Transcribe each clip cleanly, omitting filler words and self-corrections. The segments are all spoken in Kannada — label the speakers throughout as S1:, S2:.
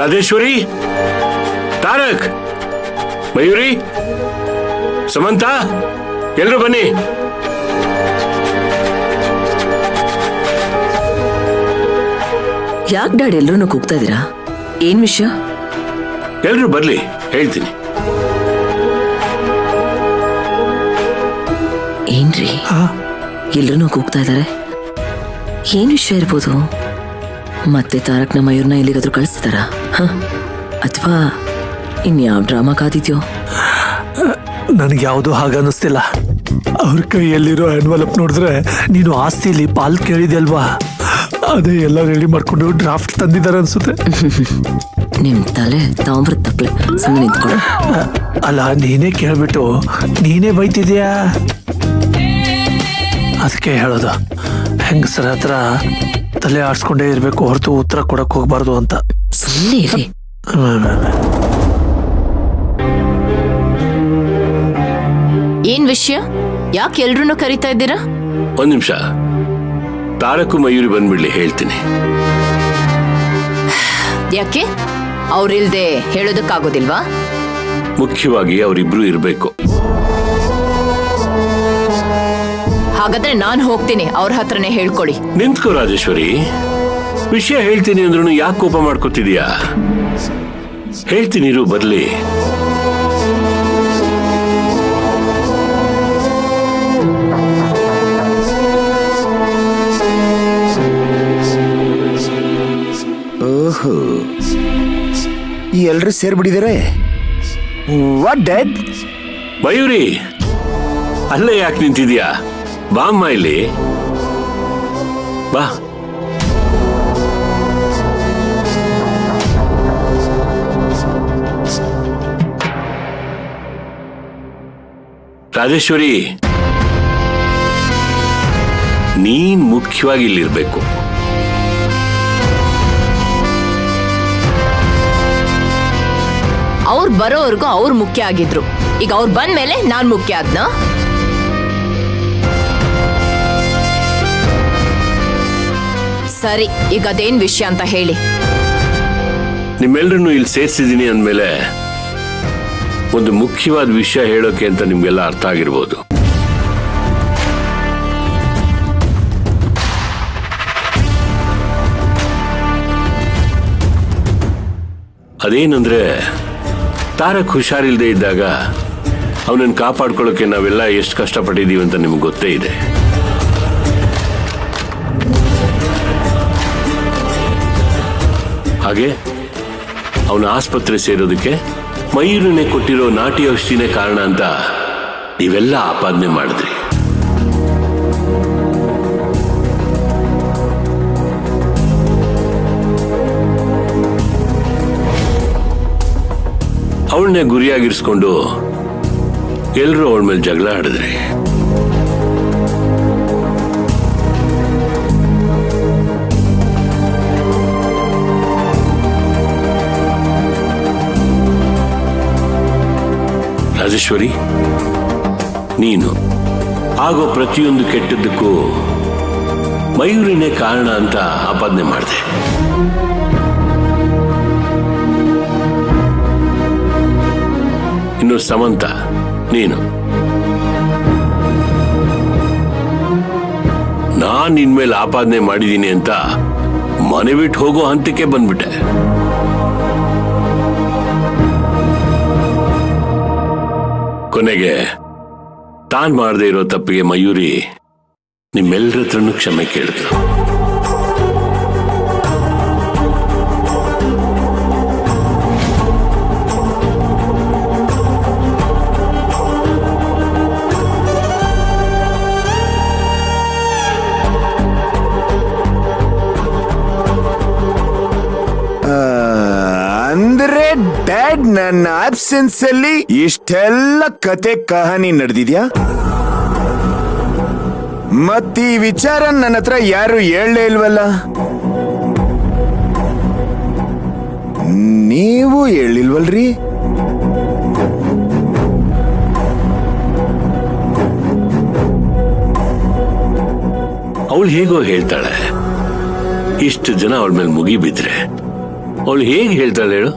S1: ರಾಜೇಶ್ವರಿ, ತಾರಕ್, ಮಯೂರಿ, ಸಮಂತ, ಎಲ್ಲರೂ ಬನ್ನಿ.
S2: ಯಾಕೆ ಡ್ಯಾಡಿ ಎಲ್ಲರೂ ಕೂಗ್ತಾ ಇದೀರಾ? ಏನ್ ವಿಷಯ?
S1: ಎಲ್ರು ಬರ್ಲಿ, ಹೇಳ್ತೀನಿ.
S2: ಏನ್ರಿ ಎಲ್ರೂ ಕೂಗ್ತಾ ಇದಾರೆ? ಏನ್ ವಿಷಯ ಇರ್ಬೋದು? ಮತ್ತೆ ತಾರಕ್ನ ಮಯೂರ್ನ ಎಲ್ಲಿಗಾದ್ರೂ ಕಳಿಸ್ತಾರ ಅಥವಾ ಇನ್ಯಾವ ಡ್ರಾಮಾ ಕಾದಿದ್ಯೋ?
S3: ನನಗೆ ಯಾವುದು ಹಾಗನ್ನಿಸ್ತಿಲ್ಲ. ಅವ್ರ ಕೈಯಲ್ಲಿರೋ ಎನ್ವಲಪ್ ನೋಡಿದ್ರೆ ನೀನು ಆಸ್ತಿಲಿ ಪಾಲ್ ಕೇಳಿದೆ ಅಲ್ವಾ, ಅದೇ ಎಲ್ಲ ರೆಡಿ ಮಾಡ್ಕೊಂಡು ಡ್ರಾಫ್ಟ್ ತಂದಿದ್ದಾರೆ ಅನ್ಸುತ್ತೆ.
S2: ನಿಮ್ ತಲೆ ತಾಮ್ರ ತಪ್ಪಲೆ, ಸುಮ್ಮನೆ ನಿಂತ್ಕೊಳ್ಳ.
S3: ಅಲ್ಲ, ನೀನೇ ಕೇಳ್ಬಿಟ್ಟು ನೀನೇ ಬೈತಿದ್ಯಾ. ಅದಕ್ಕೆ ಹೇಳೋದು, ಹೆಂಗಸರ ಹತ್ರ ತಲೆ ಆಡ್ಸ್ಕೊಂಡೇ ಇರ್ಬೇಕು ಹೊರತು ಉತ್ತರ ಕೊಡಕ್ ಹೋಗ್ಬಾರ್ದು ಅಂತ.
S2: ಸುಮ್ಮನೆ ಇರಿ.
S4: ಏನ್ ವಿಷಯ? ಯಾಕೆ ಎಲ್ರೂ ಕರೀತಾ ಇದ್ದೀರಾ?
S1: ಒಂದ್ ನಿಮಿಷ, ತಾರಕು ಮಯೂರಿ ಬಂದ್ಬಿಡ್ಲಿ, ಹೇಳ್ತೀನಿ.
S4: ಯಾಕೆ? ಅವ್ರಿಲ್ದೆ ಹೇಳೋದಕ್ಕಾಗೋದಿಲ್ವಾ?
S1: ಮುಖ್ಯವಾಗಿ ಅವರಿಬ್ರು ಇರ್ಬೇಕು.
S4: ಹಾಗಾದ್ರೆ ನಾನು ಹೋಗ್ತೀನಿ, ಅವ್ರ ಹತ್ರನೇ ಹೇಳ್ಕೊಳ್ಳಿ.
S1: ನಿಂತ್ಕೋ ರಾಜೇಶ್ವರಿ, ವಿಷಯ ಹೇಳ್ತೀನಿ ಅಂದ್ರೂ ಯಾಕೆ ಕೋಪ ಮಾಡ್ಕೋತಿದೀಯಾ? ಹೇಳ್ತೀನಿ, ಇರು, ಬರ್ಲಿ.
S5: ಓಹೋ, ಈ ಎಲ್ರು ಸೇರ್ಬಿಟ್ಟಿದ್ದಾರೆ. What dad?
S1: ಮಯೂರಿ, ಅಲ್ಲೇ ಯಾಕೆ ನಿಂತಿದ್ಯಾ? ಬಾಮ್ಮ ಇಲ್ಲಿ, ಬಾ. ರಾಜೇಶ್ವರಿ, ನೀನ್ ಮುಖ್ಯವಾಗಿ ಇಲ್ಲಿರ್ಬೇಕು.
S4: ಅವ್ರು ಬರೋವರೆಗೂ ಅವ್ರು ಮುಖ್ಯ ಆಗಿದ್ರು, ಈಗ ಅವ್ರು ಬಂದ್ಮೇಲೆ ನಾನ್ ಮುಖ್ಯ ಆದ್ನ? ಸರಿ, ಈಗ ಅದೇನ್ ವಿಷಯ ಅಂತ ಹೇಳಿ.
S1: ನಿಮ್ಮೆಲ್ಲರನ್ನು ಇಲ್ಲಿ ಸೇರಿಸಿದೀನಿ ಅಂದ್ಮೇಲೆ ಒಂದು ಮುಖ್ಯವಾದ ವಿಷಯ ಹೇಳೋಕೆ ಅಂತ ನಿಮ್ಗೆಲ್ಲ ಅರ್ಥ ಆಗಿರ್ಬೋದು. ಅದೇನಂದ್ರೆ, ತಾರಕ್ ಹುಷಾರಿಲ್ದೇ ಇದ್ದಾಗ ಅವನನ್ನು ಕಾಪಾಡ್ಕೊಳ್ಳೋಕೆ ನಾವೆಲ್ಲ ಎಷ್ಟು ಕಷ್ಟಪಟ್ಟಿದ್ದೀವಿ ಅಂತ ನಿಮ್ಗೆ ಗೊತ್ತೇ ಇದೆ. ಹಾಗೆ ಅವನ ಆಸ್ಪತ್ರೆ ಸೇರೋದಕ್ಕೆ ಮಯೂರನೇ ಕೊಟ್ಟಿರೋ ನಾಟಿ ಔಷಧಿನೇ ಕಾರಣ ಅಂತ ನೀವೆಲ್ಲ ಆಪಾದನೆ ಮಾಡಿದ್ರಿ. ಅವಳನ್ನೇ ಗುರಿಯಾಗಿರಿಸ್ಕೊಂಡು ಎಲ್ಲರೂ ಅವಳ ಮೇಲೆ ಜಗಳ ಆಡಿದ್ರಿ. ರಾಜೇಶ್ವರಿ, ನೀನು ಆಗೋ ಪ್ರತಿಯೊಂದು ಕೆಟ್ಟದ್ದಕ್ಕೂ ಮಯೂರಿನೇ ಕಾರಣ ಅಂತ ಆಪಾದನೆ ಮಾಡಿದೆ. ಇನ್ನು ಸಮಂತ, ನೀನು ನಾನ್ ನಿನ್ಮೇಲೆ ಆಪಾದನೆ ಮಾಡಿದ್ದೀನಿ ಅಂತ ಮನೆ ಬಿಟ್ಟು ಹೋಗೋ ಹಂತಕ್ಕೆ ಬಂದ್ಬಿಟ್ಟೆ. ಕೊನೆಗೆ ತಾನ್ ಮಾಡದೇ ಇರೋ ತಪ್ಪಿಗೆ ಮಯೂರಿ ನಿಮ್ಮೆಲ್ಲರ ಹತ್ರನೂ ಕ್ಷಮೆ ಕೇಳಿದ್ರು.
S5: ಅಂದ್ರೆ ಡ್ಯಾಡ್, ನನ್ನ ಆಬ್ಸೆನ್ಸ್ ಅಲ್ಲಿ ಇಷ್ಟೆಲ್ಲ ಕತೆ ಕಹಾನಿ ನಡೆದಿದ್ಯಾ? ಮತ್ತೀ ವಿಚಾರ ನನ್ನ ಹತ್ರ ಯಾರು ಹೇಳಲೇ ಇಲ್ವಲ್ಲ? ನೀವು ಹೇಳಿಲ್ವಲ್ರಿ?
S1: ಅವಳು ಹೇಗೋ ಹೇಳ್ತಾಳೆ, ಇಷ್ಟು ಜನ ಅವಳ ಮೇಲೆ ಮುಗಿ ಬಿದ್ರೆ ಅವಳು ಹೇಗೆ ಹೇಳ್ತಾಳೆ ಹೇಳು?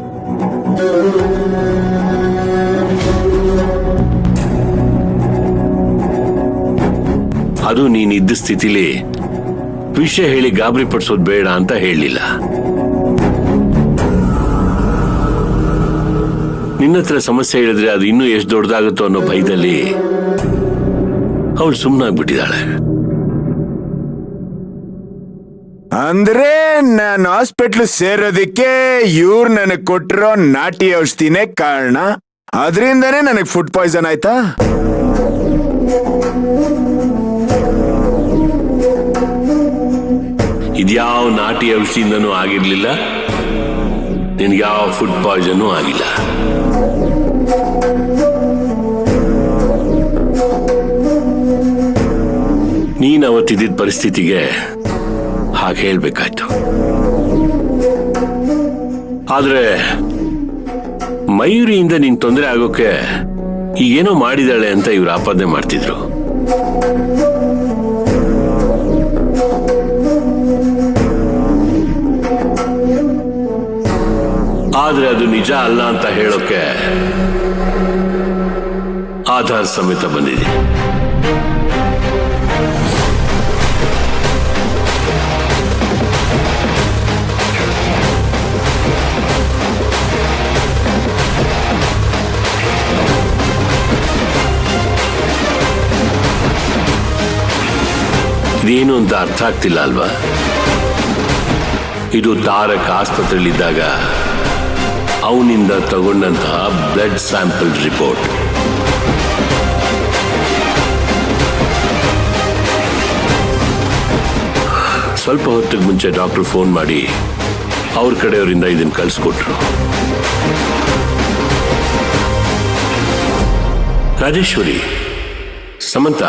S1: ಅದು ನೀನಿದ್ದ ಸ್ಥಿತಿಲಿ ವಿಷಯ ಹೇಳಿ ಗಾಬರಿ ಪಡಿಸೋದು ಬೇಡ ಅಂತ ಹೇಳಲಿಲ್ಲ. ನಿನ್ನ ಹತ್ರ ಸಮಸ್ಯೆ ಹೇಳಿದ್ರೆ ಅದು ಇನ್ನೂ ಎಷ್ಟು ದೊಡ್ಡದಾಗುತ್ತೋ ಅನ್ನೋ ಭಯದಲ್ಲಿ ಅವಳು ಸುಮ್ಮನಾಗ್ಬಿಟ್ಟಿದ್ದಾಳೆ.
S5: ಅಂದ್ರೆ ನಾನು ಹಾಸ್ಪಿಟ್ಲ್ ಸೇರೋದಿಕ್ಕೆ ಇವ್ರು ನನಗ್ ಕೊಟ್ಟಿರೋ ನಾಟಿ ಔಷಧಿನೇ ಕಾರಣ. ಅದರಿಂದನೇ ನನಗ್ ಫುಡ್ ಪಾಯ್ಸನ್ ಆಯ್ತಾ?
S1: ಇದ್ಯಾವ ನಾಟಿ ಔಷಧಿಯಿಂದನೂ ಆಗಿರ್ಲಿಲ್ಲ, ನಿನ್ಗ್ಯಾವ ಫುಡ್ ಪಾಯ್ಸನ್ ಆಗಿಲ್ಲ. ನೀನ್ ಅವತ್ತಿದ್ದ ಪರಿಸ್ಥಿತಿಗೆ ಹಾಗೆ ಹೇಳ್ಬೇಕಾಯ್ತು. ಆದ್ರೆ ಮಯೂರಿಯಿಂದ ನಿನ್ ತೊಂದರೆ ಆಗೋಕೆ ಈಗೇನೋ ಮಾಡಿದಾಳೆ ಅಂತ ಇವ್ರು ಆಪಾದನೆ ಮಾಡ್ತಿದ್ರು. ಆದ್ರೆ ಅದು ನಿಜ ಅಲ್ಲ ಅಂತ ಹೇಳೋಕೆ ಆಧಾರ ಸಮೇತ ಬಂದಿದೆ. ಇದೇನು ಅಂತ ಅರ್ಥ ಆಗ್ತಿಲ್ಲ ಅಲ್ವಾ? ಇದು ತಾರಕ್ ಆಸ್ಪತ್ರೆಯಲ್ಲಿದ್ದಾಗ ಅವನಿಂದ ತಗೊಂಡಂತಹ ಬ್ಲಡ್ ಸ್ಯಾಂಪಲ್ ರಿಪೋರ್ಟ್. ಸ್ವಲ್ಪ ಹೊತ್ತಿಗೆ ಮುಂಚೆ ಡಾಕ್ಟರ್ ಫೋನ್ ಮಾಡಿ ಅವ್ರ ಕಡೆಯವರಿಂದ ಇದನ್ನು ಕಳಿಸ್ಕೊಟ್ರು. ರಾಜೇಶ್ವರಿ, ಸಮಂತ,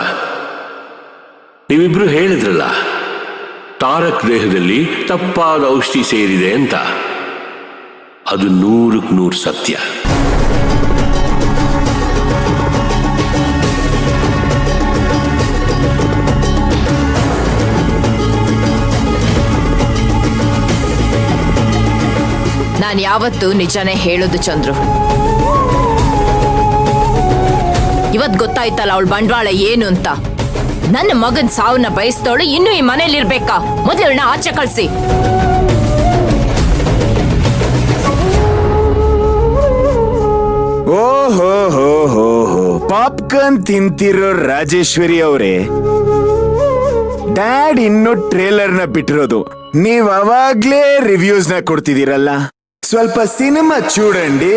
S1: ನೀವಿಬ್ರು ಹೇಳಿದ್ರಲ್ಲ ತಾರಕ್ ದೇಹದಲ್ಲಿ ತಪ್ಪಾದ ಔಷಧಿ ಸೇರಿದೆ ಅಂತ. ಅದು 100% ಸತ್ಯ.
S4: ನಾನು ಯಾವತ್ತೂ ನಿಜಾನೇ ಹೇಳೋದು ಚಂದ್ರು. ಇವತ್ ಗೊತ್ತಾಯ್ತಲ್ಲ ಅವಳ ಬಂಡವಾಳ ಏನು ಅಂತ. ನನ್ನ ಮಗನ್ ಸಾವನ್ನ ಬಯಸ್ತವಳು ಇನ್ನೂ ಈ ಮನೇಲಿ ಇರ್ಬೇಕಾ? ಮೊದಲನ್ನ ಆಚೆ ಕಳ್ಸಿ.
S5: ಓಹೋ ಹೋ ಹೋ ಹೋ, ಪಾಪ್ಕಾರ್ನ್ ತಿಂತಿರೋ ರಾಜೇಶ್ವರಿ ಅವರೇ, ಡ್ಯಾಡ್ ಇನ್ನು ಟ್ರೇಲರ್ ನ ಬಿಟ್ಟಿರೋದು, ನೀವ್ ಅವಾಗ್ಲೇ ರಿವ್ಯೂಸ್ ನ ಕೊಡ್ತಿದ್ದೀರಲ್ಲ. ಸ್ವಲ್ಪ ಸಿನಿಮಾ చూడండి.